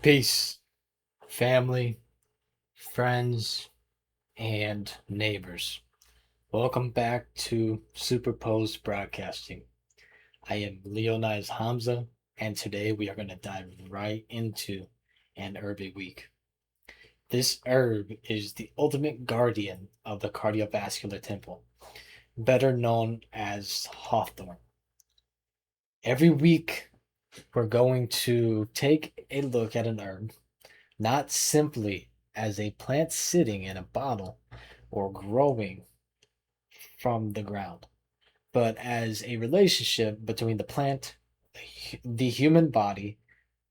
Peace, family, friends, and neighbors. Welcome back to Superposed Broadcasting. I am Leonidas Hamza, and today we are going to dive right into an herb week. This herb is the ultimate guardian of the cardiovascular temple, better known as Hawthorn. Every week, we're going to take a look at an herb not simply as a plant sitting in a bottle or growing from the ground, but as a relationship between the plant, the human body,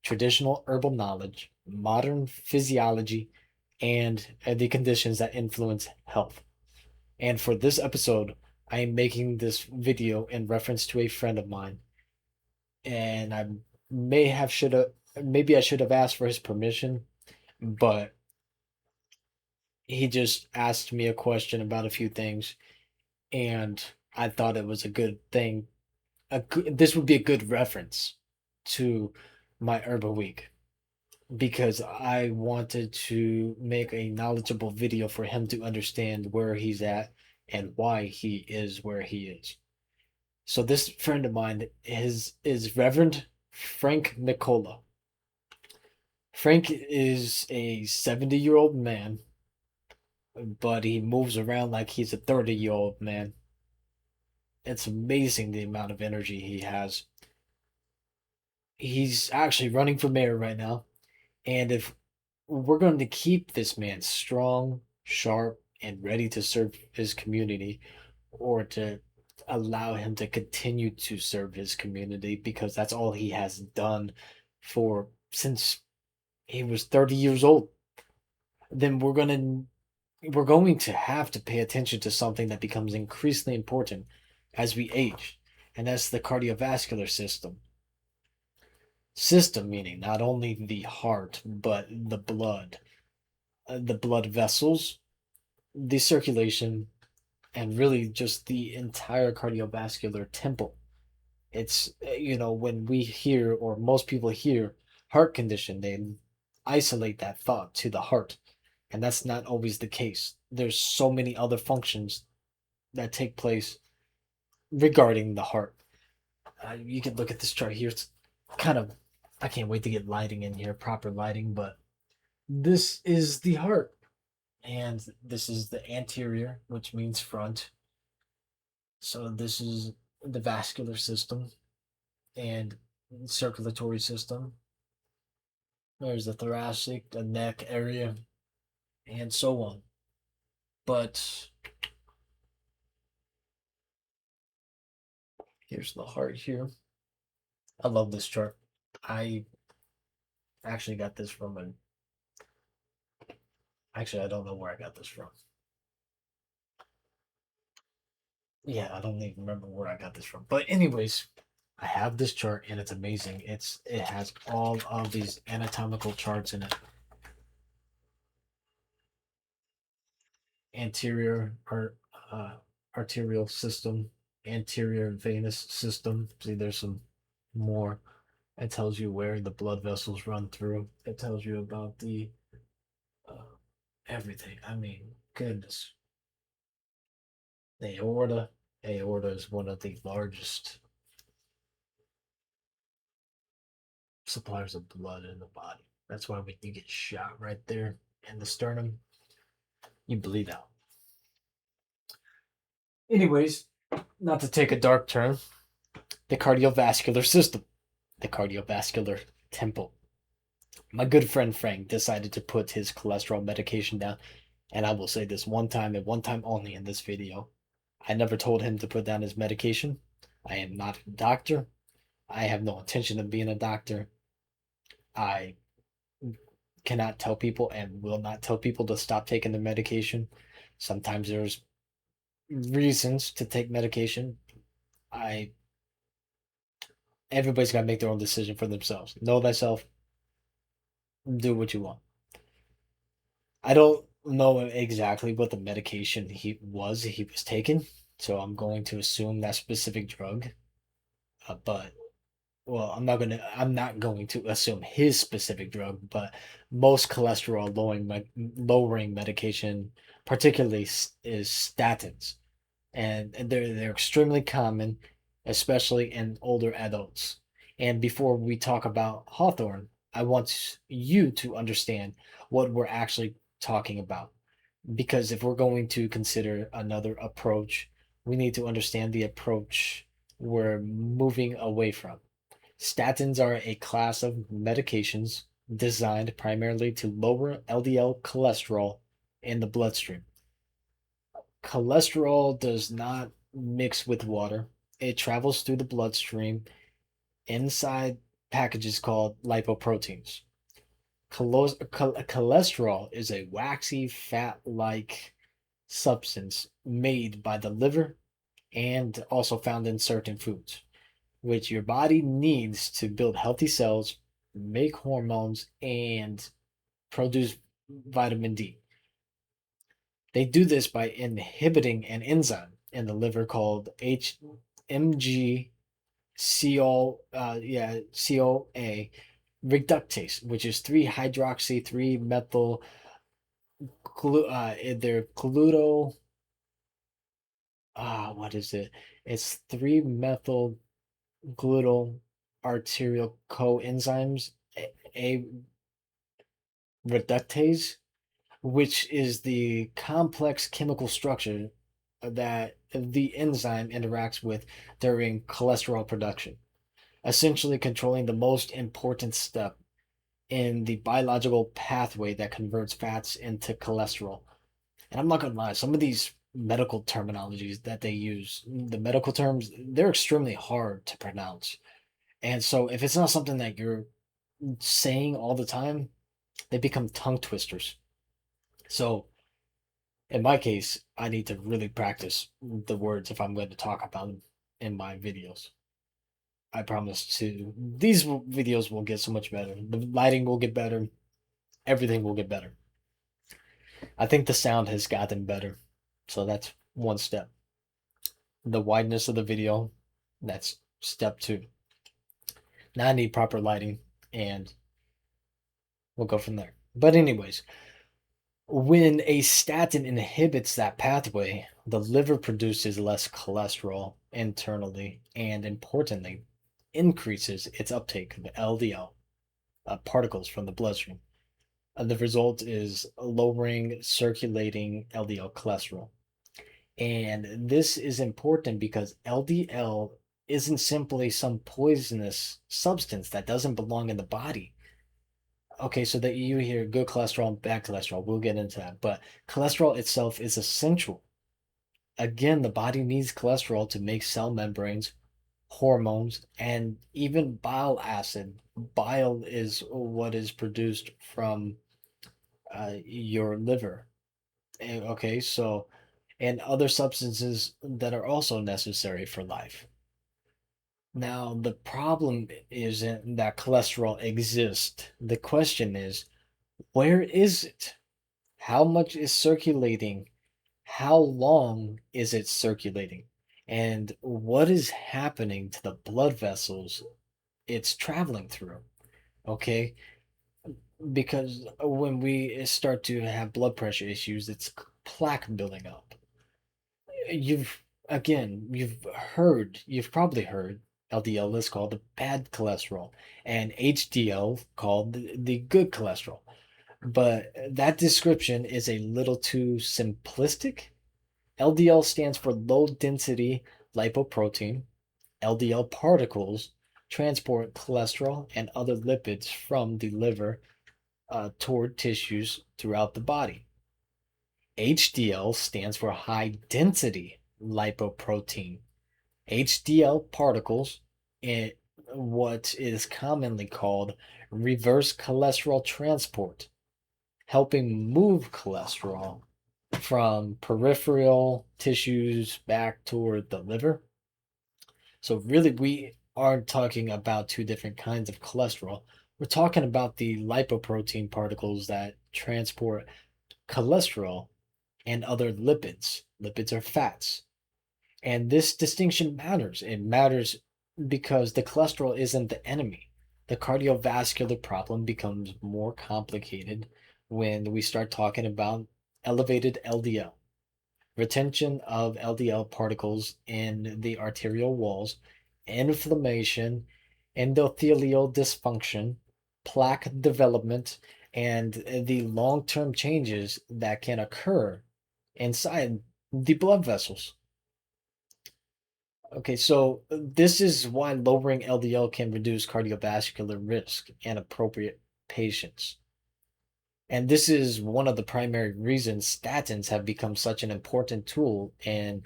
traditional herbal knowledge, modern physiology, and the conditions that influence health. And for this episode, I am making this video in reference to a friend of mine, and I may have should have maybe I should have asked for his permission, but he just asked me a question about a few things, and I thought it was a good thing. This would be a good reference to my herbal week because I wanted to make a knowledgeable video for him to understand where he's at and why he is where he is. So this friend of mine is Reverend Frank McCullough. Frank is a 70-year-old man, but he moves around like he's a 30-year-old man. It's amazing the amount of energy he has. He's actually running for mayor right now. And if we're going to keep this man strong, sharp, and ready to serve his community, or to allow him to continue to serve his community, because that's all he has done for since he was 30 years old, then we're going to have to pay attention to something that becomes increasingly important as we age, and that's the cardiovascular system. System meaning not only the heart, but the blood vessels, the circulation, and really just the entire cardiovascular temple. When we hear, or most people hear, heart condition, they isolate that thought to the heart. And that's not always the case. There's so many other functions that take place regarding the heart. You can look at this chart here. It's kind of, I can't wait to get lighting in here, proper lighting, but this is the heart. And this is the anterior, which means front. So this is the vascular system and circulatory system. There's the thoracic, the neck area, and so on. But here's the heart here. I love this chart. I actually got this from an. Actually, I don't know where I got this from. Yeah, I don't even remember where I got this from. But anyways, I have this chart and it's amazing. It has all of these anatomical charts in it. Anterior arterial system, anterior venous system. See, there's some more. It tells you where the blood vessels run through. It tells you about the uh, everything. I mean, goodness. The aorta. Aorta is one of the largest suppliers of blood in the body. That's why when you get shot right there in the sternum, you bleed out. Anyways, not to take a dark turn, the cardiovascular system, the cardiovascular temple. My good friend Frank decided to put his cholesterol medication down, and I will say this one time and one time only in this video. I never told him to put down his medication. I am not a doctor. I have no intention of being a doctor. I cannot tell people and will not tell people to stop taking their medication. Sometimes there's reasons to take medication. I Everybody's got to make their own decision for themselves. Know thyself, do what you want. I don't know exactly what the medication he was taking, so I'm going to assume that specific drug. But well, I'm not going to assume his specific drug, but most cholesterol lowering medication, particularly is statins, and they're extremely common, especially in older adults. And before we talk about Hawthorn, I want you to understand what we're actually talking about. Because if we're going to consider another approach, we need to understand the approach we're moving away from. Statins are a class of medications designed primarily to lower LDL cholesterol in the bloodstream. Cholesterol does not mix with water. It travels through the bloodstream inside packages called lipoproteins. Cholesterol is a waxy, fat like substance made by the liver and also found in certain foods, which your body needs to build healthy cells, make hormones, and produce vitamin D. They do this by inhibiting an enzyme in the liver called HMG CoA reductase, which is 3-hydroxy 3-methyl either gluto what is it? It's 3-methyl glutyl arterial coenzymes a reductase, which is the complex chemical structure that the enzyme interacts with during cholesterol production, essentially controlling the most important step in the biological pathway that converts fats into cholesterol. And I'm not gonna lie, some of these medical terminologies that they use, the medical terms, they're extremely hard to pronounce. And so if it's not something that you're saying all the time, they become tongue twisters. So in my case, I need to really practice the words if I'm going to talk about them in my videos. I promise to. These videos will get so much better. The lighting will get better. Everything will get better. I think the sound has gotten better. So that's one step. The wideness of the video, that's step two. Now I need proper lighting and we'll go from there. But anyways, when a statin inhibits that pathway, the liver produces less cholesterol internally and, importantly, increases its uptake of LDL particles from the bloodstream. The result is lowering circulating LDL cholesterol. And this is important because LDL isn't simply some poisonous substance that doesn't belong in the body. Okay, so that you hear good cholesterol and bad cholesterol, we'll get into that. But cholesterol itself is essential. Again, the body needs cholesterol to make cell membranes, hormones, and even bile acid. Bile is what is produced from your liver. Okay, so, and other substances that are also necessary for life. Now, the problem isn't that cholesterol exists. The question is, where is it? How much is circulating? How long is it circulating? And what is happening to the blood vessels it's traveling through? Okay, because when we start to have blood pressure issues, it's plaque building up. You've probably heard LDL is called the bad cholesterol and HDL called the good cholesterol. But that description is a little too simplistic. LDL stands for low density lipoprotein. LDL particles transport cholesterol and other lipids from the liver toward tissues throughout the body. HDL stands for high density lipoprotein. HDL particles in what is commonly called reverse cholesterol transport, helping move cholesterol from peripheral tissues back toward the liver. So, really, we aren't talking about two different kinds of cholesterol. We're talking about the lipoprotein particles that transport cholesterol and other lipids. Lipids are fats. And this distinction matters. It matters because the cholesterol isn't the enemy. The cardiovascular problem becomes more complicated when we start talking about elevated LDL, retention of LDL particles in the arterial walls, inflammation, endothelial dysfunction, plaque development, and the long term changes that can occur inside the blood vessels. Okay, so this is why lowering LDL can reduce cardiovascular risk in appropriate patients. And this is one of the primary reasons statins have become such an important tool in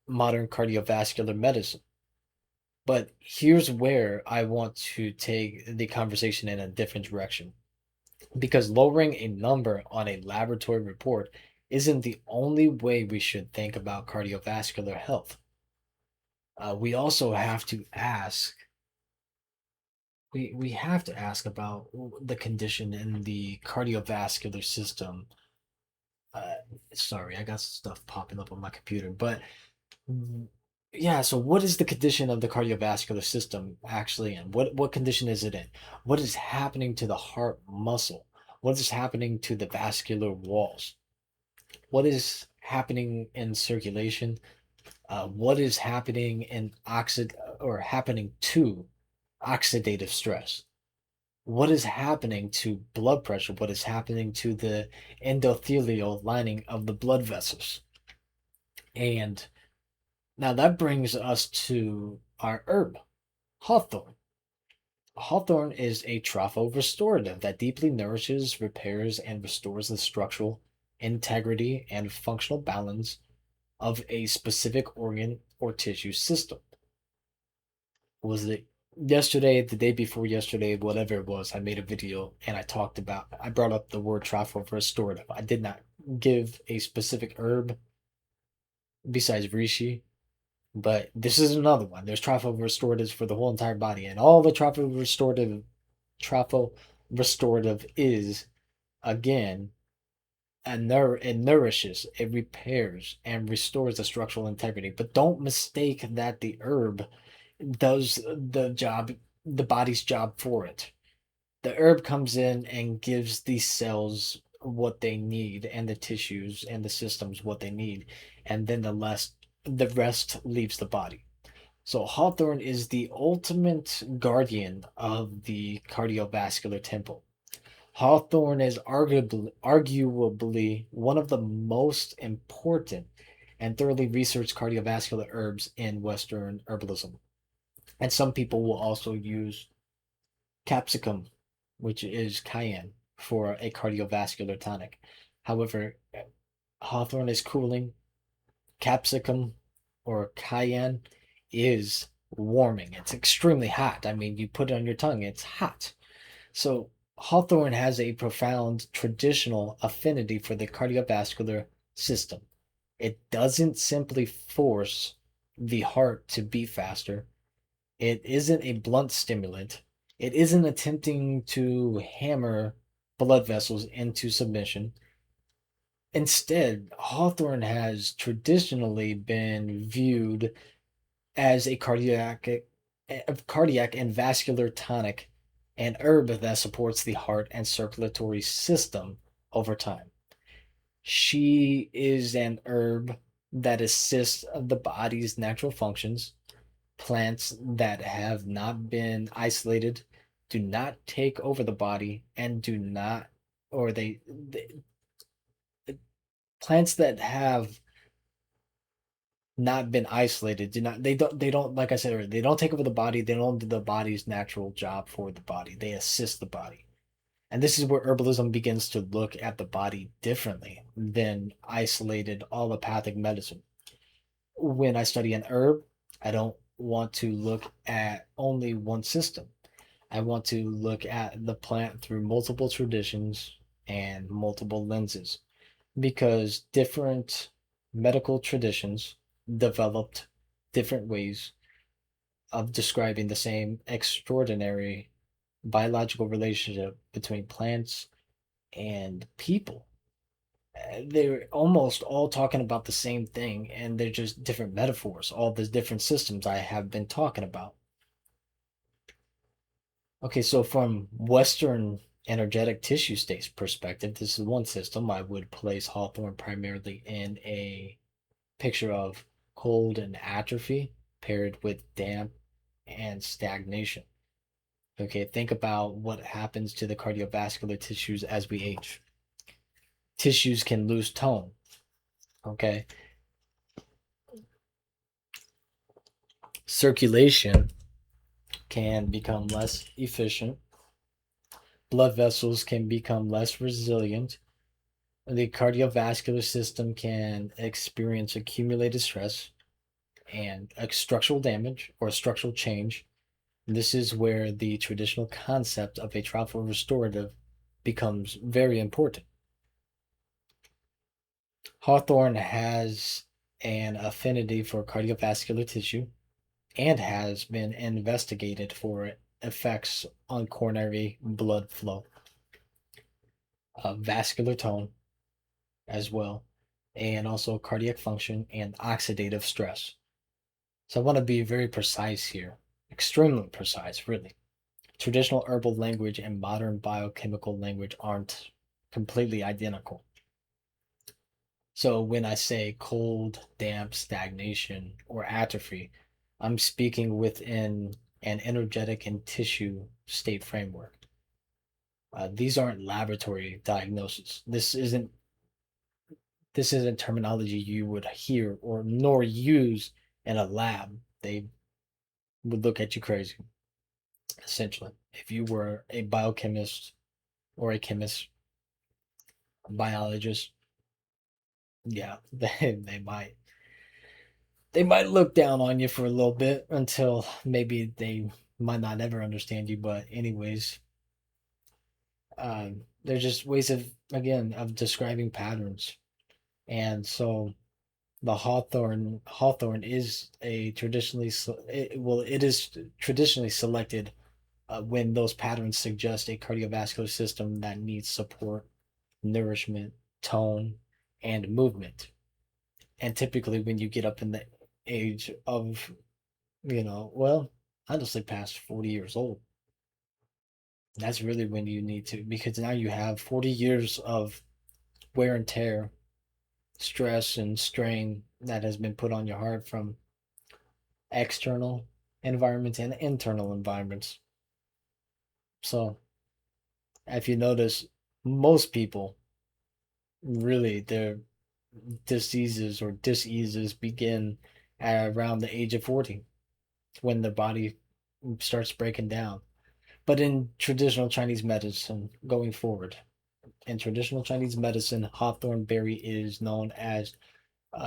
modern cardiovascular medicine. But here's where I want to take the conversation in a different direction. Because lowering a number on a laboratory report isn't the only way we should think about cardiovascular health. We also have to ask we have to ask about the condition in the cardiovascular system. Uh, Sorry, I got stuff popping up on my computer, but yeah. So, what is the condition of the cardiovascular system actually in? What condition is it in? What is happening to the heart muscle? What is happening to the vascular walls? What is happening in circulation? What is happening in happening to oxidative stress? What is happening to blood pressure? What is happening to the endothelial lining of the blood vessels? And now that brings us to our herb, hawthorn. Hawthorn is a trophorestorative that deeply nourishes, repairs, and restores the structural integrity and functional balance of a specific organ or tissue system. Was it yesterday, the day before yesterday, whatever it was, I made a video and I brought up the word trophorestorative. I did not give a specific herb besides reishi, but this is another one. There's trophorestoratives for the whole entire body, and all the trophorestorative is, again, it nourishes, it repairs, and restores the structural integrity. But don't mistake that the herb does the body's job for it. The herb comes in and gives these cells what they need, and the tissues and the systems what they need, and then the rest leaves the body. So Hawthorn is the ultimate guardian of the cardiovascular temple. Hawthorn is arguably one of the most important and thoroughly researched cardiovascular herbs in Western herbalism. And some people will also use capsicum, which is cayenne, for a cardiovascular tonic. However, hawthorn is cooling, capsicum or cayenne is warming. It's extremely hot. I mean, you put it on your tongue, it's hot. So, hawthorn has a profound traditional affinity for the cardiovascular system. It doesn't simply force the heart to beat faster. It isn't a blunt stimulant. It isn't attempting to hammer blood vessels into submission. Instead, hawthorn has traditionally been viewed as a cardiac and vascular tonic, an herb that supports the heart and circulatory system over time. She is an herb that assists the body's natural functions. Plants that have not been isolated do not take over the body and do not, or they plants that have not been isolated do not they don't like I said earlier, they don't take over the body, they don't do the body's natural job for the body, they assist the body. And this is where herbalism begins to look at the body differently than isolated allopathic medicine. When I study an herb, I don't want to look at only one system. I want to look at the plant through multiple traditions and multiple lenses because different medical traditions developed different ways of describing the same extraordinary biological relationship between plants and people. They're almost all talking about the same thing, and they're just different metaphors, all the different systems I have been talking about. Okay, so from Western energetic tissue states perspective, this is one system. I would place Hawthorn primarily in a picture of cold and atrophy paired with damp and stagnation. Okay, think about what happens to the cardiovascular tissues as we age. Tissues can lose tone. Okay, circulation can become less efficient. Blood vessels can become less resilient. The cardiovascular system can experience accumulated stress and structural damage or structural change. This is where the traditional concept of a trophorestorative becomes very important. Hawthorn has an affinity for cardiovascular tissue and has been investigated for effects on coronary blood flow, vascular tone as well, and also cardiac function and oxidative stress. So I want to be very precise here, extremely precise, really. Traditional herbal language and modern biochemical language aren't completely identical. So when I say cold, damp, stagnation, or atrophy, I'm speaking within an energetic and tissue state framework. These aren't laboratory diagnoses. This isn't terminology you would hear or nor use in a lab. They would look at you crazy, essentially. If you were a biochemist or a chemist, a biologist, yeah, they might look down on you for a little bit until maybe they might not ever understand you. But anyways, they're just ways of again of describing patterns. And so the Hawthorn is a traditionally it is traditionally selected when those patterns suggest a cardiovascular system that needs support, nourishment, tone, and movement. And typically, when you get up in the age of, well, honestly, past 40 years old, that's really when you need to, because now you have 40 years of wear and tear, stress, and strain that has been put on your heart from external environments and internal environments. So, if you notice, most people really their diseases or diseases begin at around the age of 40 when the body starts breaking down. But in traditional Chinese medicine, going forward, in traditional Chinese medicine, hawthorn berry is known as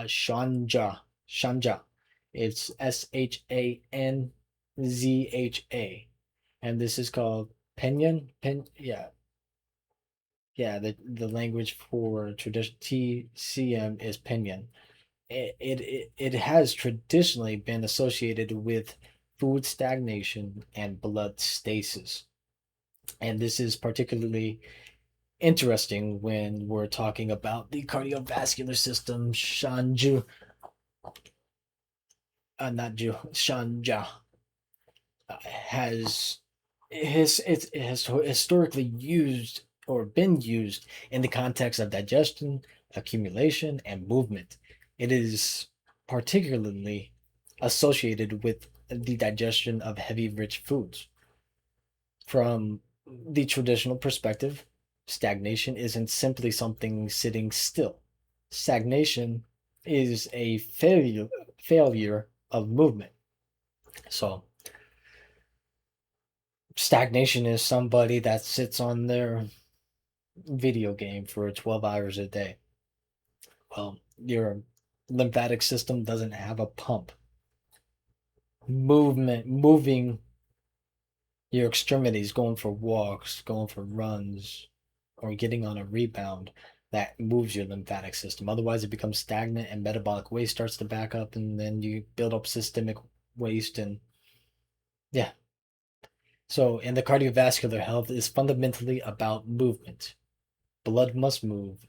Shan Zha. Shan Zha. It's Shanzha. And this is called pinyin. Yeah, yeah. The language for tradition TCM is pinyin. It has traditionally been associated with food stagnation and blood stasis. And this is particularly interesting when we're talking about the cardiovascular system. Shanju, not Ju, Shanja, has it has historically used or been used in the context of digestion, accumulation, and movement. It is particularly associated with the digestion of heavy, rich foods. From the traditional perspective, stagnation isn't simply something sitting still. Stagnation is a failure of movement. So, stagnation is somebody that sits on their video game for 12 hours a day. Well, your lymphatic system doesn't have a pump. Moving your extremities, going for walks, going for runs, or getting on a rebound that moves your lymphatic system. Otherwise, it becomes stagnant and metabolic waste starts to back up, and then you build up systemic waste. And yeah. So, and the cardiovascular health is fundamentally about movement. Blood must move.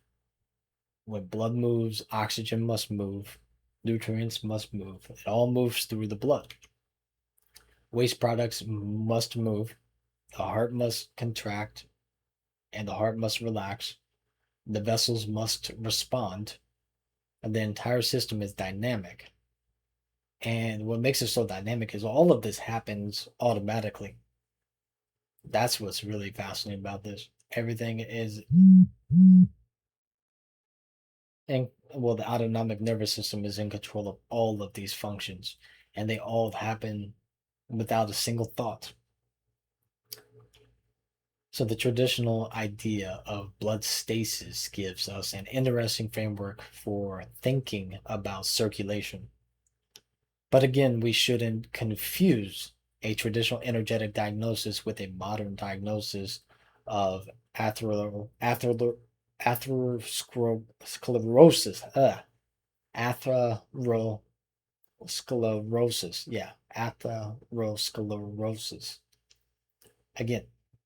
When blood moves, oxygen must move, nutrients must move. It all moves through the blood. Waste products must move. The heart must contract and the heart must relax. The vessels must respond, and the entire system is dynamic. And what makes it so dynamic is all of this happens automatically. That's what's really fascinating about this. Everything is in, well, the autonomic nervous system is in control of all of these functions, and they all happen without a single thought. So the traditional idea of blood stasis gives us an interesting framework for thinking about circulation. But again, we shouldn't confuse a traditional energetic diagnosis with a modern diagnosis of atherosclerosis. Atherosclerosis. Yeah, atherosclerosis. Again,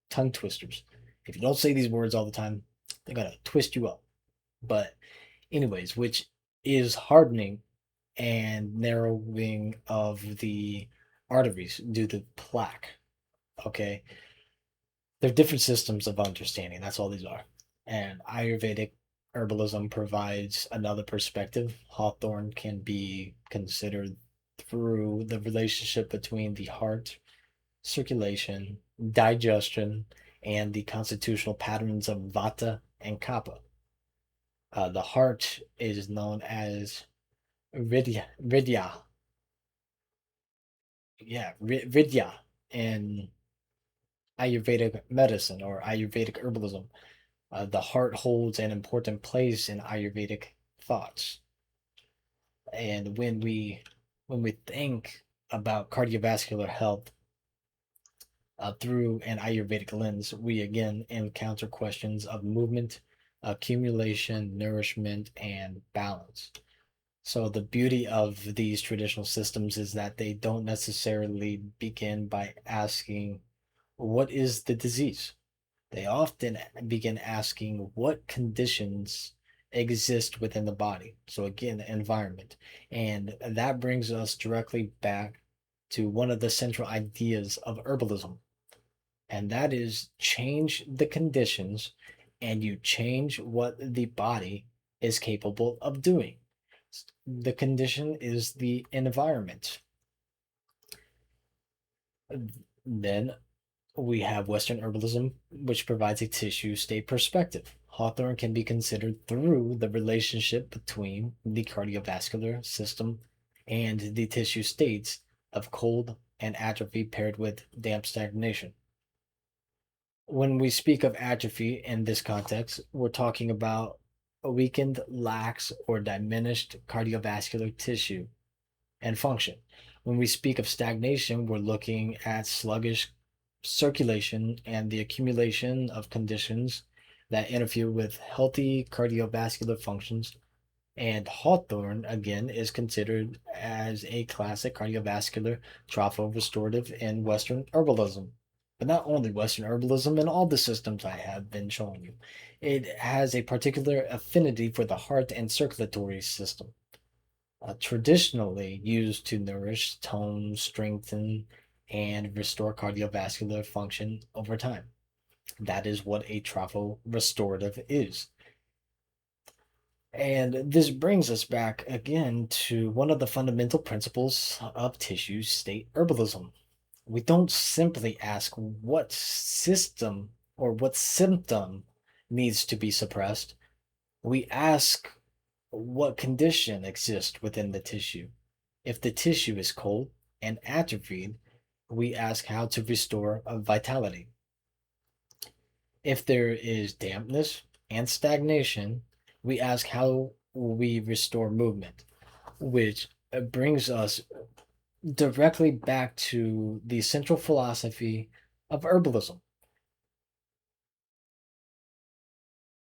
tongue twisters. If you don't say these words all the time, they're gonna twist you up. But anyways, which is hardening and narrowing of the arteries due to plaque. Okay, they're different systems of understanding. That's all these are. And Ayurvedic herbalism provides another perspective. Hawthorn can be considered through the relationship between the heart, circulation, digestion, and the constitutional patterns of Vata and Kapha. The heart is known as Vidya, yeah, Vidya in Ayurvedic medicine or Ayurvedic herbalism. The heart holds an important place in Ayurvedic thoughts. And when we think about cardiovascular health through an Ayurvedic lens, we again encounter questions of movement, accumulation, nourishment, and balance. So the beauty of these traditional systems is that they don't necessarily begin by asking, what is the disease? They often begin asking what conditions exist within the body. So again, the environment. And that brings us directly back to one of the central ideas of herbalism. And that is change the conditions and you change what the body is capable of doing. The condition is the environment. Then we have Western herbalism, which provides a tissue state perspective. Hawthorn can be considered through the relationship between the cardiovascular system and the tissue states of cold and atrophy paired with damp stagnation. When we speak of atrophy in this context, we're talking about a weakened, lax, or diminished cardiovascular tissue and function. When we speak of stagnation, we're looking at sluggish circulation and the accumulation of conditions that interfere with healthy cardiovascular functions. And Hawthorn, again, is considered as a classic cardiovascular trophorestorative in Western herbalism. But not only Western herbalism, in all the systems I have been showing you, it has a particular affinity for the heart and circulatory system, traditionally used to nourish, tone, strengthen, and restore cardiovascular function over time. That is what a trophorestorative is. And this brings us back again to one of the fundamental principles of tissue state herbalism. We don't simply ask what system or what symptom needs to be suppressed. We ask what condition exists within the tissue. If the tissue is cold and atrophied, we ask how to restore vitality. If there is dampness and stagnation, we ask how we restore movement, which brings us directly back to the central philosophy of herbalism.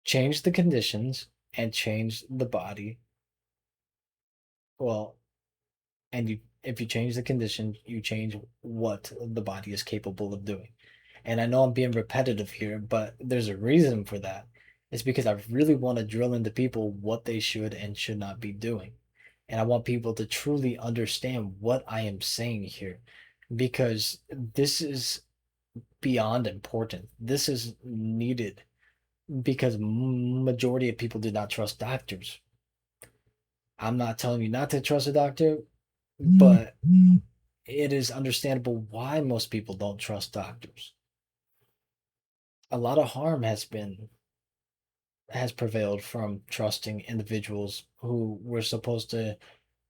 Change the conditions and change the body. Well, and you if you change the condition, you change what the body is capable of doing. And I know I'm being repetitive here, but there's a reason for that. It's because I really want to drill into people what they should and should not be doing. And I want people to truly understand what I am saying here because this is beyond important. This is needed because majority of people do not trust doctors. I'm not telling you not to trust a doctor, but it is understandable why most people don't trust doctors. A lot of harm has prevailed from trusting individuals who we're supposed to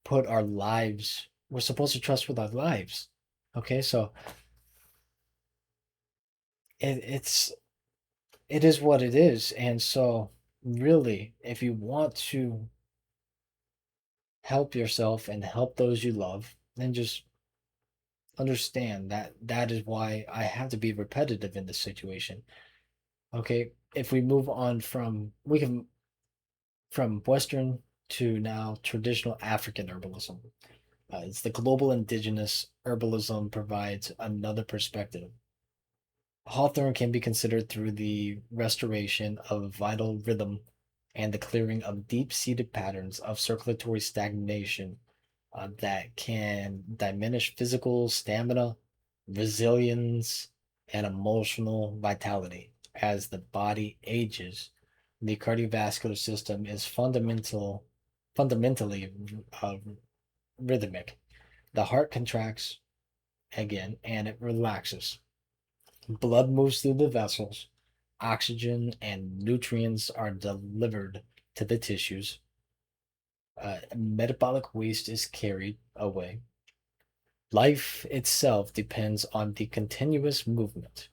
trust with our lives. Okay, so it's it is what it is. And so really, if you want to help yourself and help those you love, then just understand that that is why I have to be repetitive in this situation. Okay, if we move on we can from Western to now traditional African herbalism. It's the global indigenous herbalism provides another perspective. Hawthorn can be considered through the restoration of vital rhythm and the clearing of deep-seated patterns of circulatory stagnation that can diminish physical stamina, resilience, and emotional vitality. As the body ages, the cardiovascular system is fundamentally uh, rhythmic. The heart contracts again and it relaxes. Blood moves through the vessels. Oxygen and nutrients are delivered to the tissues. Metabolic waste is carried away. Life itself depends on the continuous movement.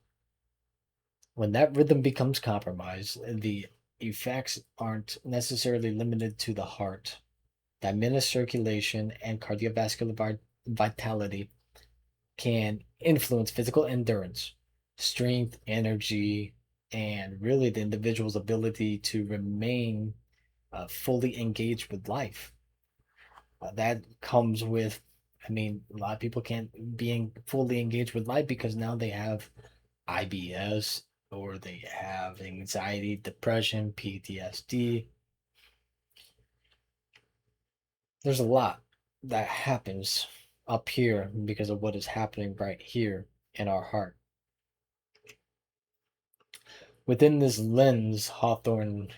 When that rhythm becomes compromised, the effects aren't necessarily limited to the heart. Diminished circulation and cardiovascular vitality can influence physical endurance, strength, energy, and really the individual's ability to remain fully engaged with life. That comes with, I mean, a lot of people can't be fully engaged with life because now they have IBS or they have anxiety, depression, PTSD. There's a lot that happens up here because of what is happening right here in our heart. Within this lens, Hawthorn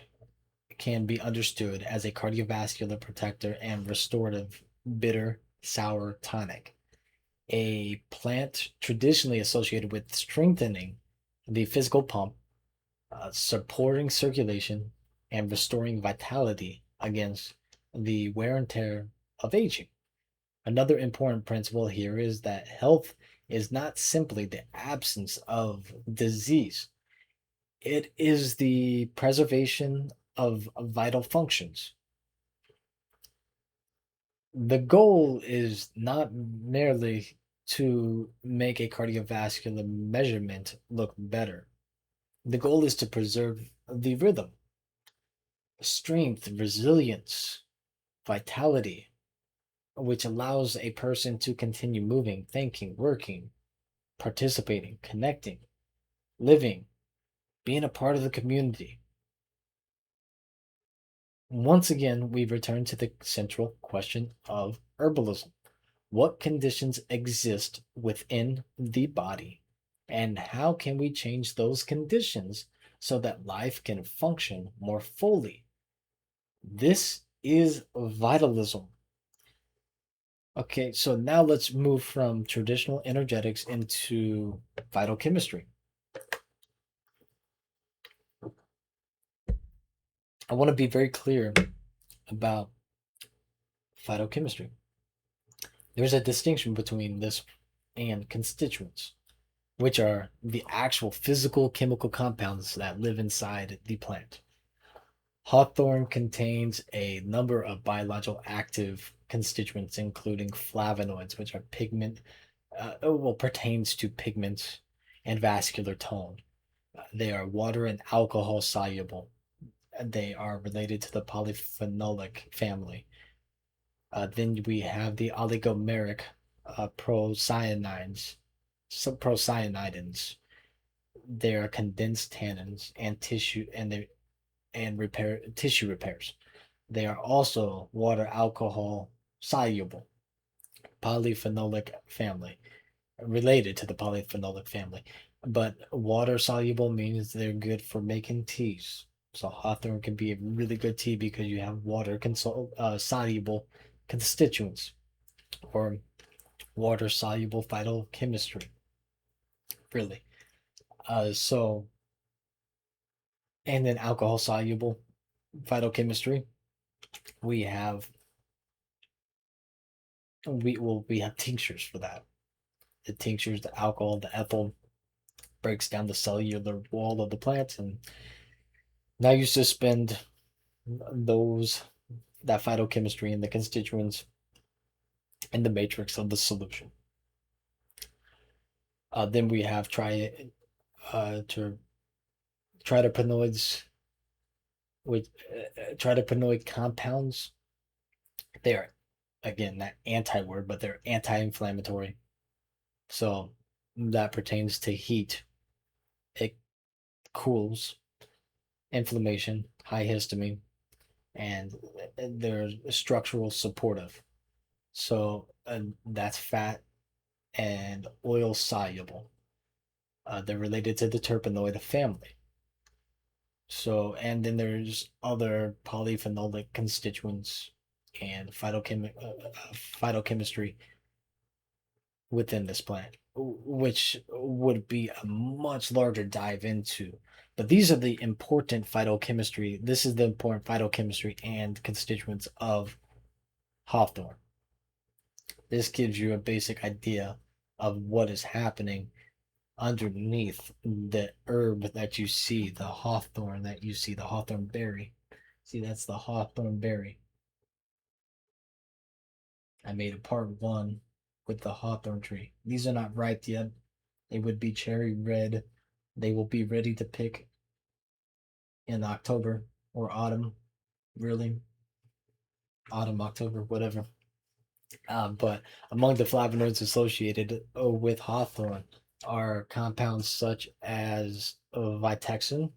can be understood as a cardiovascular protector and restorative bitter sour tonic, a plant traditionally associated with strengthening the physical pump, supporting circulation, and restoring vitality against the wear and tear of aging. Another important principle here is that health is not simply the absence of disease, it is the preservation of vital functions. The goal is not merely to make a cardiovascular measurement look better. The goal is to preserve the rhythm, strength, resilience, vitality, which allows a person to continue moving, thinking, working, participating, connecting, living, being a part of the community. Once again, we return to the central question of herbalism. What conditions exist within the body, and how can we change those conditions so that life can function more fully? This is vitalism. Okay, so now let's move from traditional energetics into phytochemistry. I want to be very clear about phytochemistry. There's a distinction between this and constituents, which are the actual physical chemical compounds that live inside the plant. Hawthorn contains a number of biological active constituents, including flavonoids, which are pertains to pigments and vascular tone. They are water and alcohol soluble. They are related to the polyphenolic family. Then we have the oligomeric procyanidins. They are condensed tannins and tissue repairs. They are also water alcohol soluble, polyphenolic family, related to the polyphenolic family. but water soluble means they're good for making teas. So Hawthorn can be a really good tea because you have water soluble constituents or water soluble phytochemistry, really. So and then alcohol soluble phytochemistry. We have we have tinctures for that. The tinctures, the alcohol, the ethyl breaks down the cellular wall of the plant, and now you suspend those that phytochemistry and the constituents in the matrix of the solution. Then we have to tritopenoids, with tritopenoid compounds. They are, again, that anti-word, but they're anti-inflammatory. So that pertains to heat. It cools inflammation, high histamine, and they're structural supportive. So that's fat and oil soluble. They're related to the terpenoid family. So, and then there's other polyphenolic constituents and phytochemistry within this plant, which would be a much larger dive into. But these are the important phytochemistry. This is the important phytochemistry and constituents of hawthorn. This gives you a basic idea of what is happening underneath the herb that you see, the hawthorn that you see, the hawthorn berry. See, that's the hawthorn berry. I made a part one with the hawthorn tree. These are not ripe yet. They would be cherry red. They will be ready to pick in October or autumn, really. Autumn, October, whatever. But among the flavonoids associated with hawthorn are compounds such as vitexin,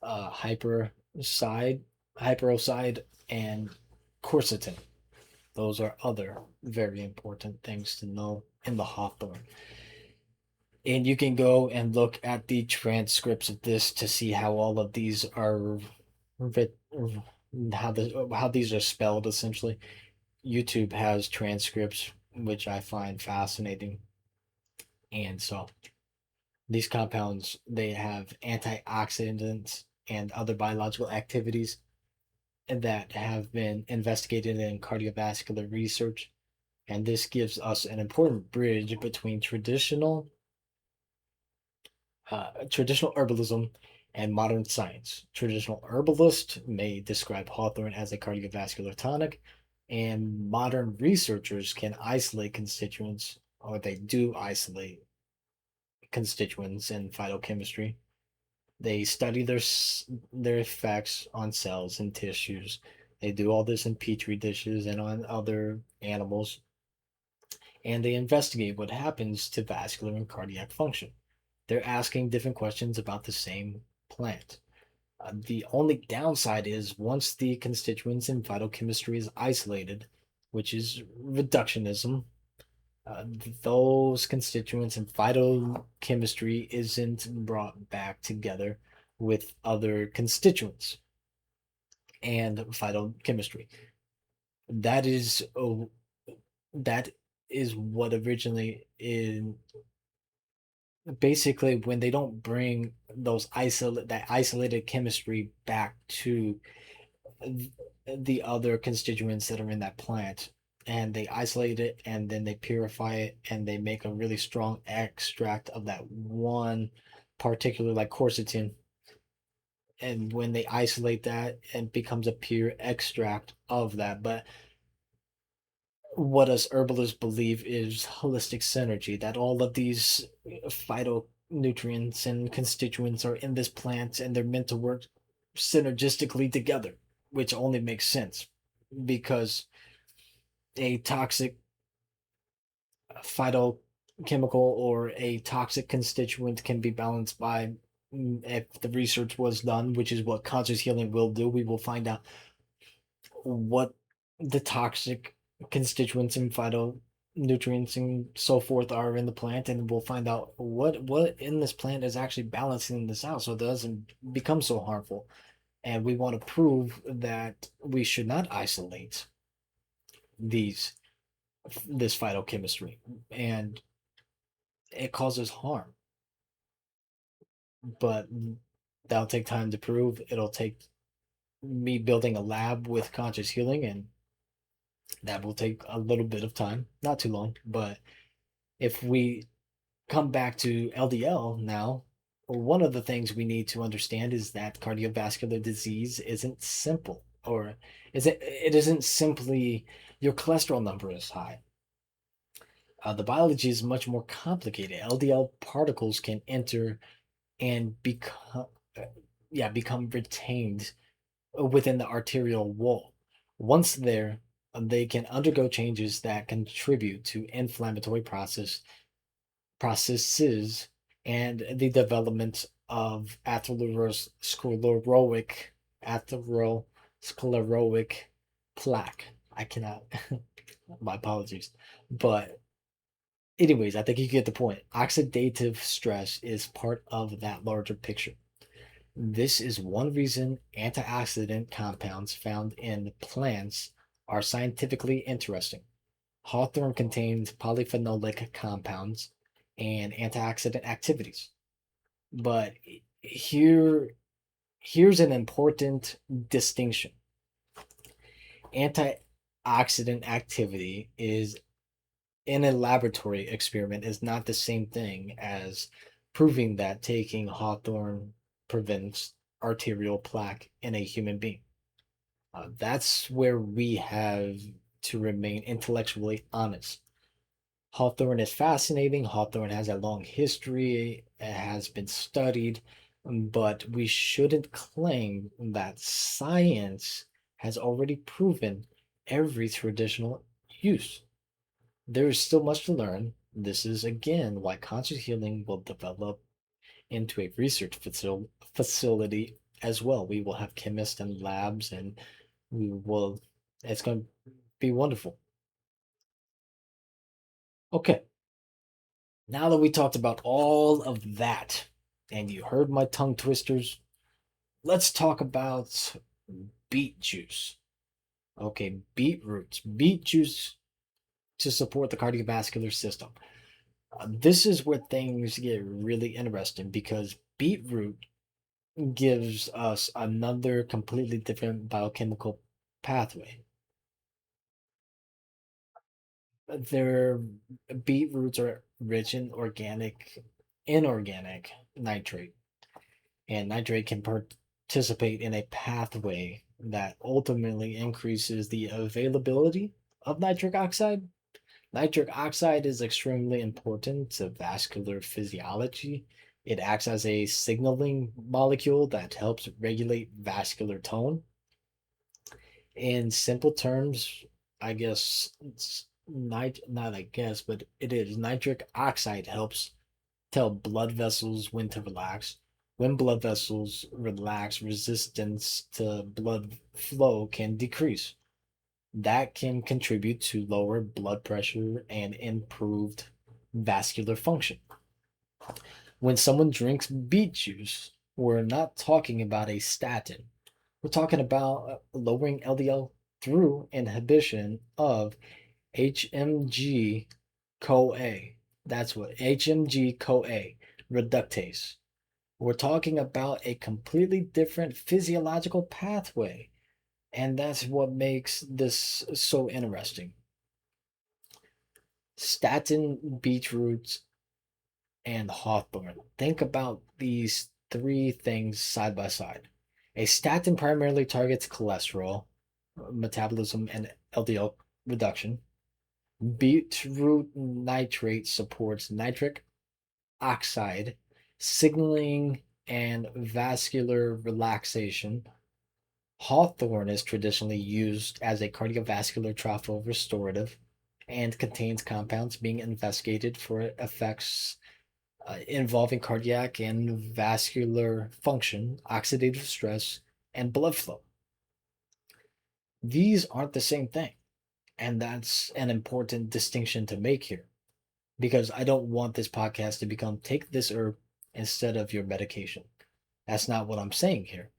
hyperoside, hyperoside, and quercetin. Those are other very important things to know in the hawthorn. And you can go and look at the transcripts of this to see how all of these are how these are spelled essentially. YouTube has transcripts which I find fascinating. And so these compounds, they have antioxidants and other biological activities that have been investigated in cardiovascular research. And this gives us an important bridge between traditional herbalism and modern science. Traditional herbalists may describe hawthorn as a cardiovascular tonic, and modern researchers can isolate constituents, or they do isolate constituents in phytochemistry. They study their effects on cells and tissues. They do all this in petri dishes and on other animals, and they investigate what happens to vascular and cardiac function. They're asking different questions about the same plant. The only downside is once the constituents in phytochemistry is isolated, which is reductionism, uh, those constituents in phytochemistry isn't brought back together with other constituents and phytochemistry. That is that is what originally in basically when they don't bring that isolated chemistry back to the other constituents that are in that plant, and they isolate it and then they purify it and they make a really strong extract of that one particular, like quercetin, and when they isolate that it becomes a pure extract of that. But what us herbalists believe is holistic synergy, that all of these phytonutrients and constituents are in this plant and they're meant to work synergistically together, which only makes sense because a toxic phytochemical or a toxic constituent can be balanced by, if the research was done, which is what conscious healing will do, we will find out what the toxic constituents in nutrients and so forth are in the plant, and we'll find out what in this plant is actually balancing this out so it doesn't become so harmful. And we want to prove that we should not isolate these this phytochemistry, and it causes harm. But that'll take time to prove. It'll take me building a lab with conscious healing, and that will take a little bit of time, not too long. But if we come back to LDL now, one of the things we need to understand is that cardiovascular disease isn't simple, or it isn't simply your cholesterol number is high. The biology is much more complicated. LDL particles can enter and become retained within the arterial wall. Once there, they can undergo changes that contribute to inflammatory processes and the development of atherosclerotic plaque. I cannot. My apologies, but anyways, I think you get the point. Oxidative stress is part of that larger picture. This is one reason antioxidant compounds found in plants are scientifically interesting. Hawthorn contains polyphenolic compounds and antioxidant activities. But here, here's an important distinction. Antioxidant activity is in a laboratory experiment is not the same thing as proving that taking Hawthorn prevents arterial plaque in a human being. That's where we have to remain intellectually honest. Hawthorn is fascinating. Hawthorn has a long history, it has been studied, but we shouldn't claim that science has already proven every traditional use. There is still much to learn. This is again why conscious healing will develop into a research facility as well. We will have chemists and labs, and we will, it's going to be wonderful. Okay, now that we talked about all of that and you heard my tongue twisters, let's talk about beet juice. Okay, beetroots, beet juice to support the cardiovascular system. This is where things get really interesting because beetroot gives us another completely different biochemical pathway. Their beetroots are rich in inorganic nitrate, and nitrate can participate in a pathway that ultimately increases the availability of nitric oxide. Nitric oxide is extremely important to vascular physiology. It acts as a signaling molecule that helps regulate vascular tone. In simple terms, I guess it's not I guess, but it is nitric oxide helps tell blood vessels when to relax. When blood vessels relax, resistance to blood flow can decrease. That can contribute to lower blood pressure and improved vascular function. When someone drinks beet juice, we're not talking about a statin. We're talking about lowering LDL through inhibition of HMG CoA. That's what HMG CoA reductase. We're talking about a completely different physiological pathway, and that's what makes this so interesting. Statin, beetroot, and hawthorn. Think about these three things side by side. A statin primarily targets cholesterol metabolism and LDL reduction. Beetroot nitrate supports nitric oxide signaling and vascular relaxation. Hawthorn is traditionally used as a cardiovascular trophorestorative and contains compounds being investigated for effects involving cardiac and vascular function, oxidative stress, and blood flow. These aren't the same thing. And that's an important distinction to make here, because I don't want this podcast to become take this herb instead of your medication. That's not what I'm saying here.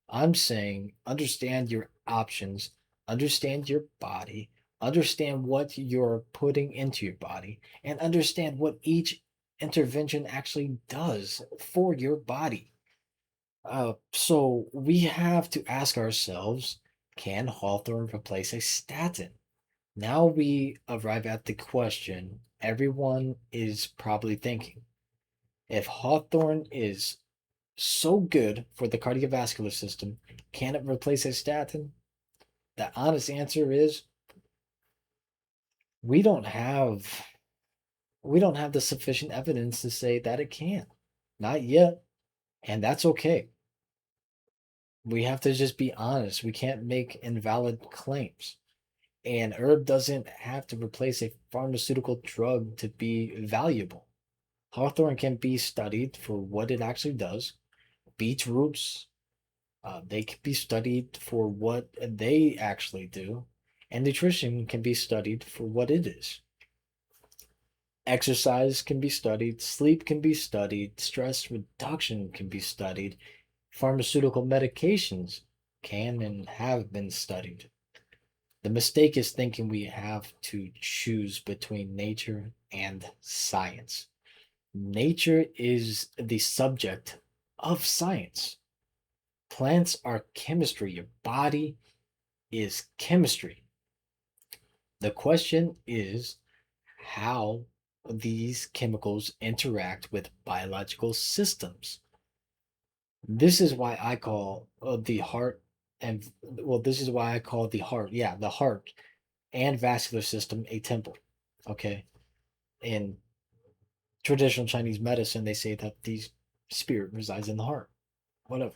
I'm saying understand your options, understand your body, understand what you're putting into your body, and understand what each intervention actually does for your body. So we have to ask ourselves, can Hawthorn replace a statin? Now we arrive at the question everyone is probably thinking. If Hawthorn is so good for the cardiovascular system, can it replace a statin? The honest answer is we don't have we don't have the sufficient evidence to say that it can. Not yet, and that's okay. We have to just be honest. We can't make invalid claims. And herb doesn't have to replace a pharmaceutical drug to be valuable. Hawthorn can be studied for what it actually does. Beetroots, they can be studied for what they actually do. And nutrition can be studied for what it is. Exercise can be studied, sleep can be studied, stress reduction can be studied, pharmaceutical medications can and have been studied. The mistake is thinking we have to choose between nature and science. Nature is the subject of science. Plants are chemistry. Your body is chemistry. The question is how these chemicals interact with biological systems. This is why I call the heart and well, this is why I call the heart, yeah, the heart and vascular system a temple. Okay. In traditional Chinese medicine, they say that the spirit resides in the heart. Whatever.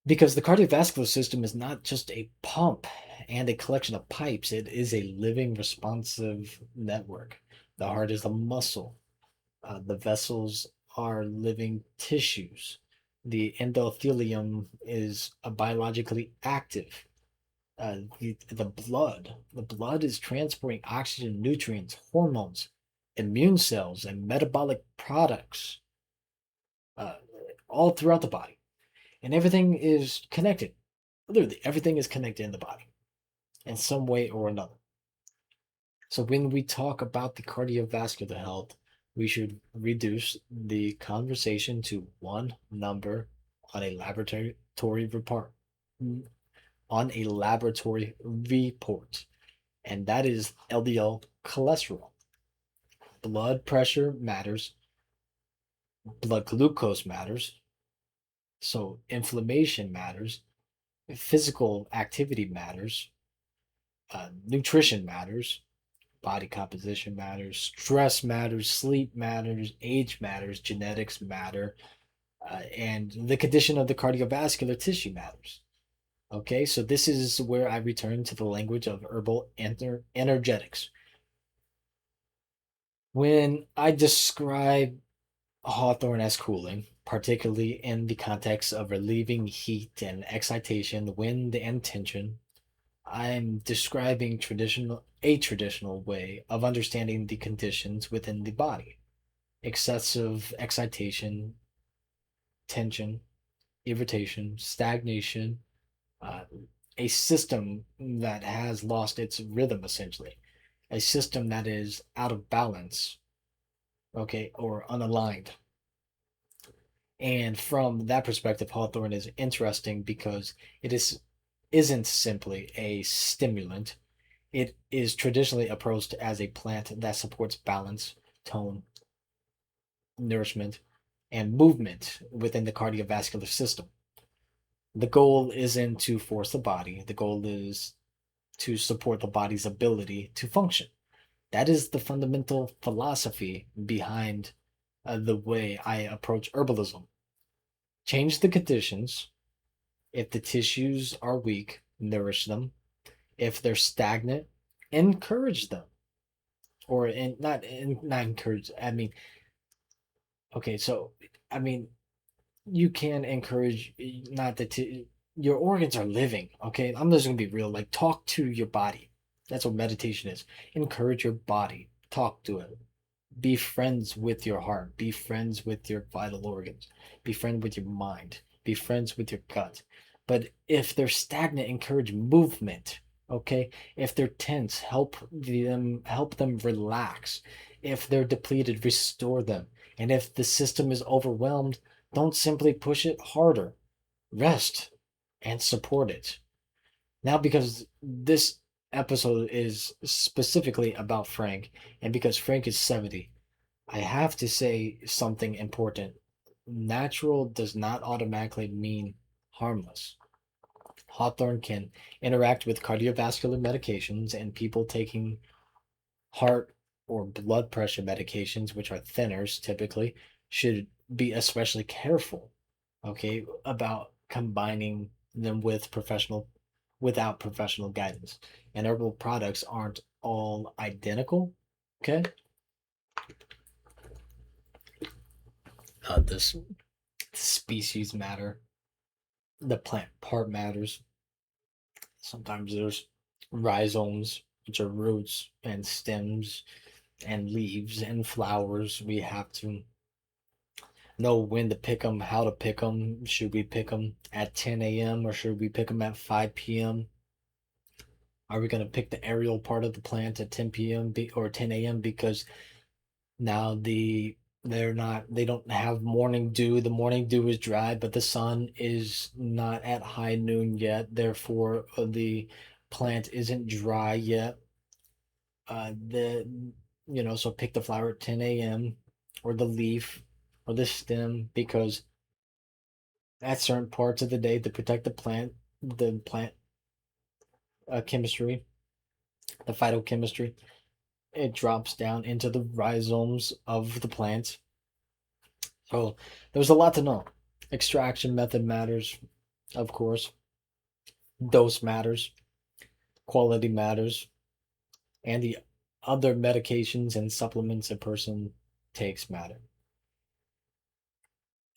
Because the cardiovascular system is not just a pump and a collection of pipes, it is a living, responsive network. The heart is a muscle. The vessels are living tissues. The endothelium is a biologically active. The blood is transporting oxygen, nutrients, hormones, immune cells, and metabolic products uh, all throughout the body. And everything is connected. Literally, everything is connected in the body in some way or another. So when we talk about the cardiovascular health, we should reduce the conversation to one number on a laboratory report, on a laboratory report, and that is LDL cholesterol. Blood pressure matters, blood glucose matters, so inflammation matters, physical activity matters, nutrition matters, body composition matters, stress matters, sleep matters, age matters, genetics matter, and the condition of the cardiovascular tissue matters. Okay, so this is where I return to the language of herbal energetics. When I describe Hawthorn as cooling, particularly in the context of relieving heat and excitation, wind and tension, I'm describing a traditional way of understanding the conditions within the body. Excessive excitation, tension, irritation, stagnation, uh, a system that has lost its rhythm essentially, a system that is out of balance, okay, or unaligned. And from that perspective, Hawthorn is interesting because isn't simply a stimulant. It is traditionally approached as a plant that supports balance, tone, nourishment, and movement within the cardiovascular system. The goal isn't to force the body, the goal is to support the body's ability to function. That is the fundamental philosophy behind the way I approach herbalism. Change the conditions. If the tissues are weak, nourish them. If they're stagnant, encourage them. Or not encourage. I mean, okay, so I mean, you can encourage not that your organs are living. Okay, I'm just gonna be real. Like, talk to your body. That's what meditation is. Encourage your body, talk to it, be friends with your heart, be friends with your vital organs, be friends with your mind, be friends with your gut. But if they're stagnant, encourage movement. Okay, if they're tense, help them relax. If they're depleted, restore them. And if the system is overwhelmed, don't simply push it harder. Rest and support it. Now, because this episode is specifically about Frank, and because Frank is 70, I have to say something important. Natural does not automatically mean harmless. Hawthorn can interact with cardiovascular medications, and people taking heart or blood pressure medications, which are thinners typically, should be especially careful, okay, about combining them without professional guidance. And herbal products aren't all identical, okay? This species matter, the plant part matters. Sometimes there's rhizomes, which are roots and stems and leaves and flowers. We have to know when to pick them, how to pick them. Should we pick them at 10 a.m. or should we pick them at 5 p.m.? Are we going to pick the aerial part of the plant at 10 p.m. or 10 a.m. because now they don't have morning dew. The morning dew is dry, but the sun is not at high noon yet. Therefore, the plant isn't dry yet. The so pick the flower at 10 a.m. or the leaf or the stem because at certain parts of the day to protect the plant chemistry, the phytochemistry, it drops down into the rhizomes of the plant. So there's a lot to know. Extraction method matters, of course. Dose matters. Quality matters. And the other medications and supplements a person takes matter.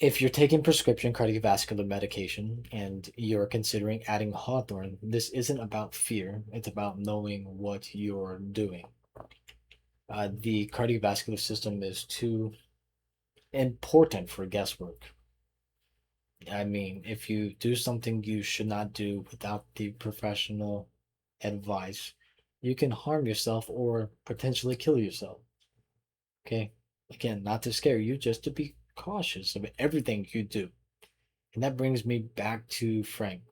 If you're taking prescription cardiovascular medication and you're considering adding Hawthorn, this isn't about fear. It's about knowing what you're doing. The cardiovascular system is too important for guesswork. I mean, if you do something you should not do without the professional advice, you can harm yourself or potentially kill yourself. Okay? Again, not to scare you, just to be cautious of everything you do. And that brings me back to Frank.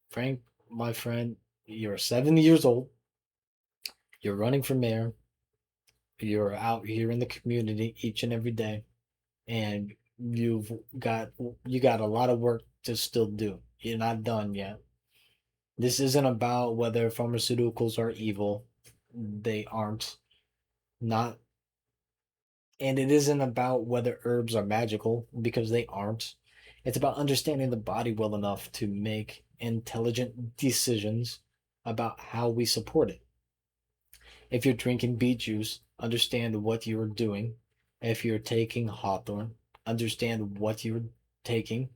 Frank, my friend, you're 70 years old. You're running for mayor. You're out here in the community each and every day, and you got a lot of work to still do. You're not done yet. This isn't about whether pharmaceuticals are evil. They aren't. Not, and it isn't about whether herbs are magical because they aren't. It's about understanding the body well enough to make intelligent decisions about how we support it. If you're drinking beet juice, understand what you're doing. If you're taking Hawthorn, understand what you're taking.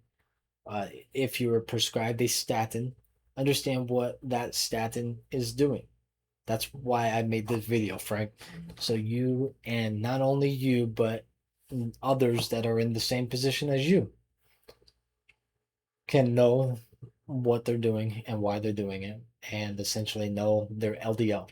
If you're prescribed a statin, understand what that statin is doing. That's why I made this video, Frank. So you, and not only you, but others that are in the same position as you, can know what they're doing and why they're doing it, and essentially know their LDL,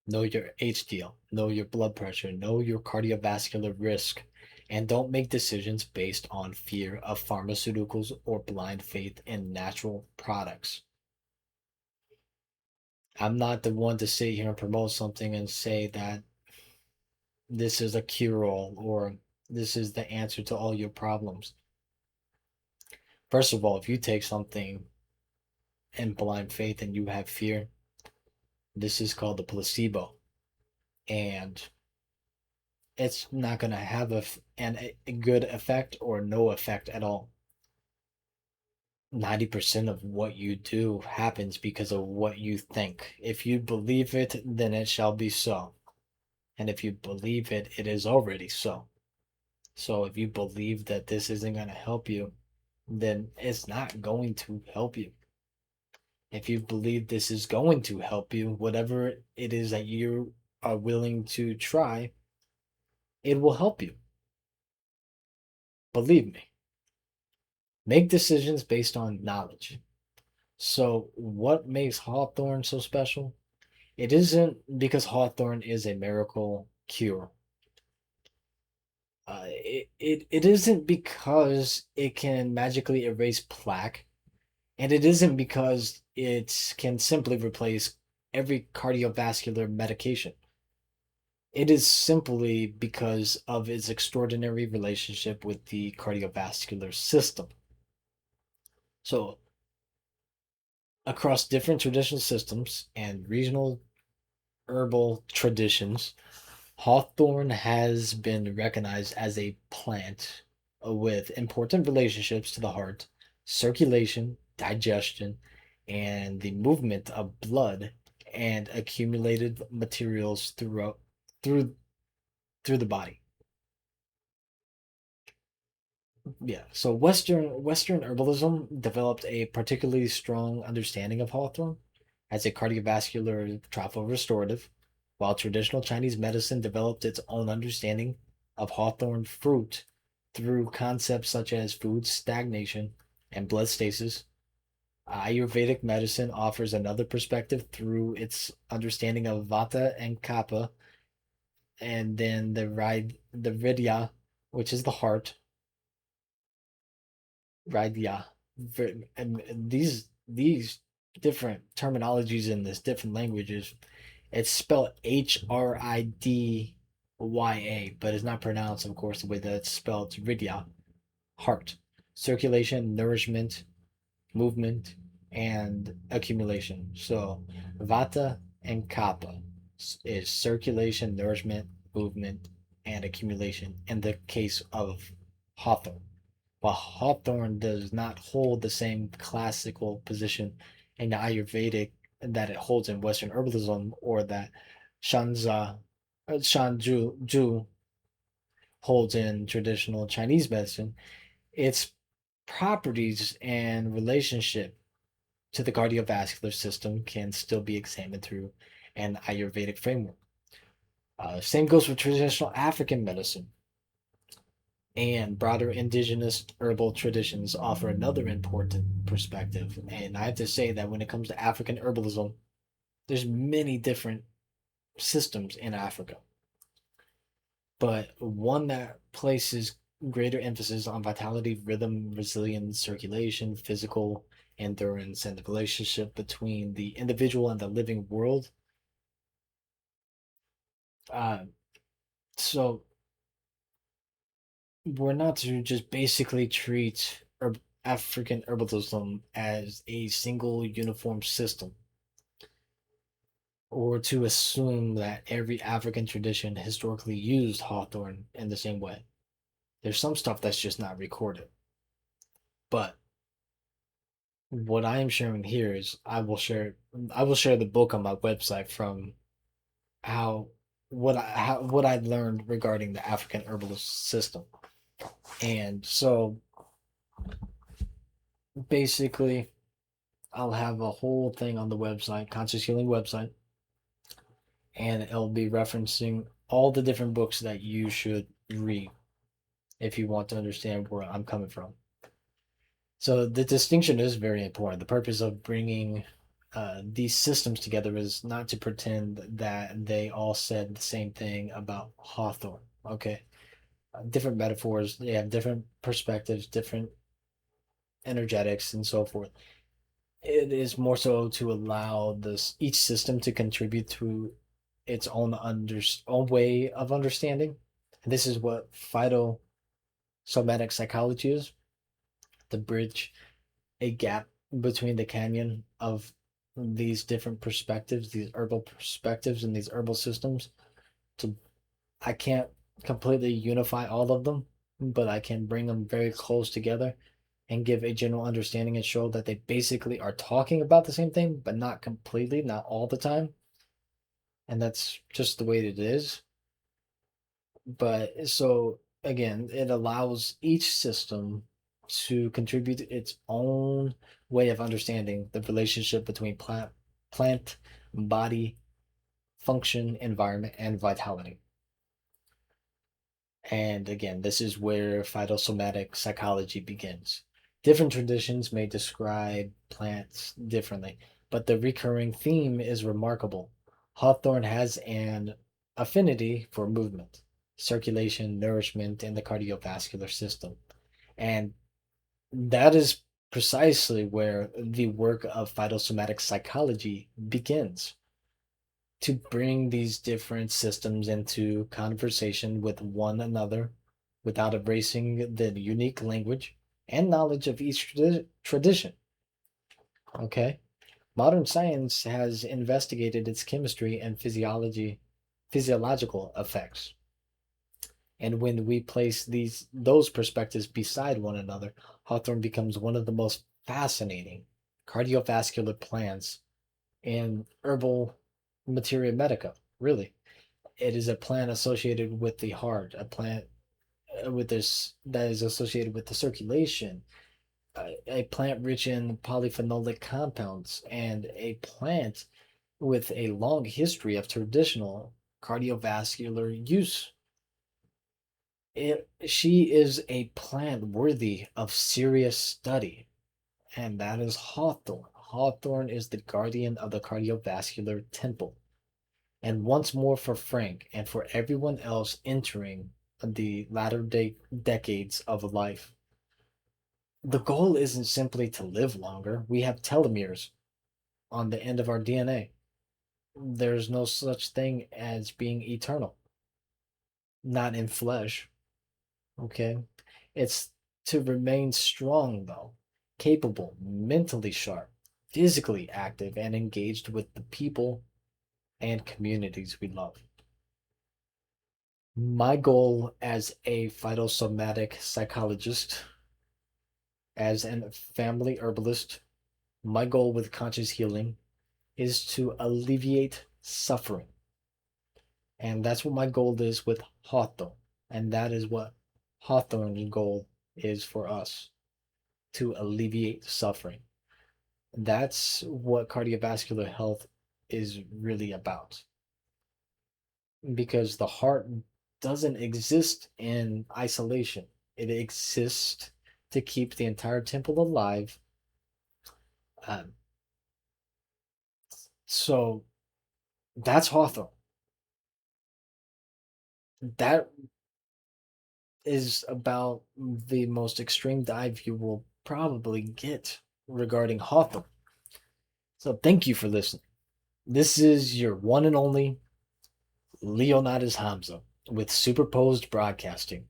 know your HDL, know your blood pressure, know your cardiovascular risk, and don't make decisions based on fear of pharmaceuticals or blind faith in natural products. I'm not the one to sit here and promote something and say that this is a cure all or this is the answer to all your problems. First of all, if you take something in blind faith and you have fear, this is called a placebo. And it's not going to have a good effect or no effect at all. 90% of what you do happens because of what you think. If you believe it, then it shall be so. And if you believe it, it is already so. So if you believe that this isn't going to help you, then it's not going to help you. If you believe this is going to help you, whatever it is that you are willing to try, it will help you. Believe me. Make decisions based on knowledge. So, what makes Hawthorn so special? It isn't because Hawthorn is a miracle cure. It isn't because it can magically erase plaque, and it isn't because it can simply replace every cardiovascular medication. It is simply because of its extraordinary relationship with the cardiovascular system. So, across different traditional systems and regional herbal traditions, hawthorn has been recognized as a plant with important relationships to the heart, circulation, digestion, and the movement of blood and accumulated materials through through the body. Yeah. So Western herbalism developed a particularly strong understanding of hawthorn as a cardiovascular trophorestorative, while traditional Chinese medicine developed its own understanding of hawthorn fruit through concepts such as food stagnation and blood stasis. Ayurvedic medicine offers another perspective through its understanding of Vata and Kapha, and then the Vidya, which is the heart, Vidya. And these different terminologies in this different languages, it's spelled Hridya, but it's not pronounced, of course, the way that it's spelled Vidya, heart, circulation, nourishment, movement, and accumulation. So Vata and Kapha is circulation, nourishment, movement, and accumulation in the case of Hawthorne. While Hawthorne does not hold the same classical position in the Ayurvedic that it holds in Western herbalism or that Shan Zha, Shan Zhu holds in traditional Chinese medicine, its properties and relationship to the cardiovascular system can still be examined through an Ayurvedic framework. Same goes for traditional African medicine, and broader indigenous herbal traditions offer another important perspective. And I have to say that when it comes to African herbalism, there's many different systems in Africa, but one that places greater emphasis on vitality, rhythm, resilience, circulation, physical endurance, and the relationship between the individual and the living world. Uh, so we're not to just basically treat African herbalism as a single uniform system, or to assume that every African tradition historically used hawthorn in the same way. There's some stuff that's just not recorded. But what I am sharing here is I will share the book on my website from how what I learned regarding the African herbalist system. And so basically I'll have a whole thing on the website, Conscious Healing website, and it'll be referencing all the different books that you should read if you want to understand where I'm coming from. So the distinction is very important. The purpose of bringing these systems together is not to pretend that they all said the same thing about Hawthorne. Okay, different metaphors, they have different perspectives, different energetics, and so forth. It is more so to allow this each system to contribute to its own way of understanding. And this is what phytosomatic psychology is: the bridge a gap between the canyon of these different perspectives, these herbal perspectives and these herbal systems. To I can't completely unify all of them, but I can bring them very close together and give a general understanding and show that they basically are talking about the same thing, but not completely, not all the time. And that's just the way it is. But so again, it allows each system to contribute its own way of understanding the relationship between plant, body, function, environment, and vitality. And again, this is where phytosomatic psychology begins. Different traditions may describe plants differently, but the recurring theme is remarkable. Hawthorn has an affinity for movement, circulation, nourishment, and the cardiovascular system. And that is precisely where the work of phytosomatic psychology begins, to bring these different systems into conversation with one another without erasing the unique language and knowledge of each tradition. Okay? Modern science has investigated its chemistry and physiological effects. And when we place those perspectives beside one another, Hawthorn becomes one of the most fascinating cardiovascular plants in herbal materia medica. Really, it is a plant associated with the heart, a plant with this that is associated with the circulation, a plant rich in polyphenolic compounds, and a plant with a long history of traditional cardiovascular use. She is a plant worthy of serious study, and that is Hawthorn. Hawthorn is the guardian of the cardiovascular temple. And once more for Frank and for everyone else entering the latter decades of life, the goal isn't simply to live longer. We have telomeres on the end of our DNA. There's no such thing as being eternal, not in flesh. Okay? It's to remain strong, though, capable, mentally sharp, physically active, and engaged with the people and communities we love. My goal as a phytosomatic psychologist, as a family herbalist, my goal with conscious healing is to alleviate suffering. And that's what my goal is with Hawthorn. And that is what Hawthorn's goal is for us, to alleviate suffering. That's what cardiovascular health is really about. Because the heart doesn't exist in isolation, it exists to keep the entire temple alive. Um, so that's Hawthorne. That is about the most extreme dive you will probably get regarding Hawthorne. So thank you for listening. This is your one and only Leonidas Hamza with Superposed Broadcasting.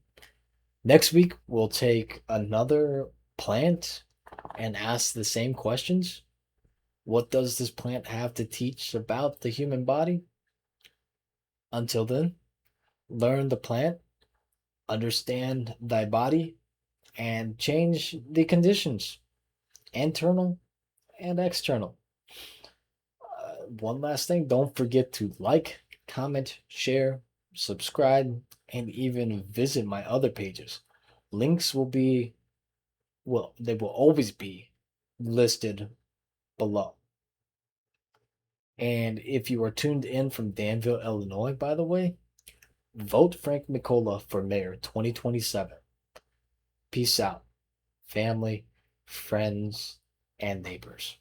Next week, we'll take another plant and ask the same questions. What does this plant have to teach about the human body? Until then, learn the plant, understand thy body, and change the conditions, internal and external. One last thing, don't forget to like, comment, share, subscribe, and even visit my other pages. Links will be, well, they will always be listed below. And if you are tuned in from Danville, Illinois, by the way, vote Frank McCullough for mayor 2027. Peace out, family, friends, and neighbors.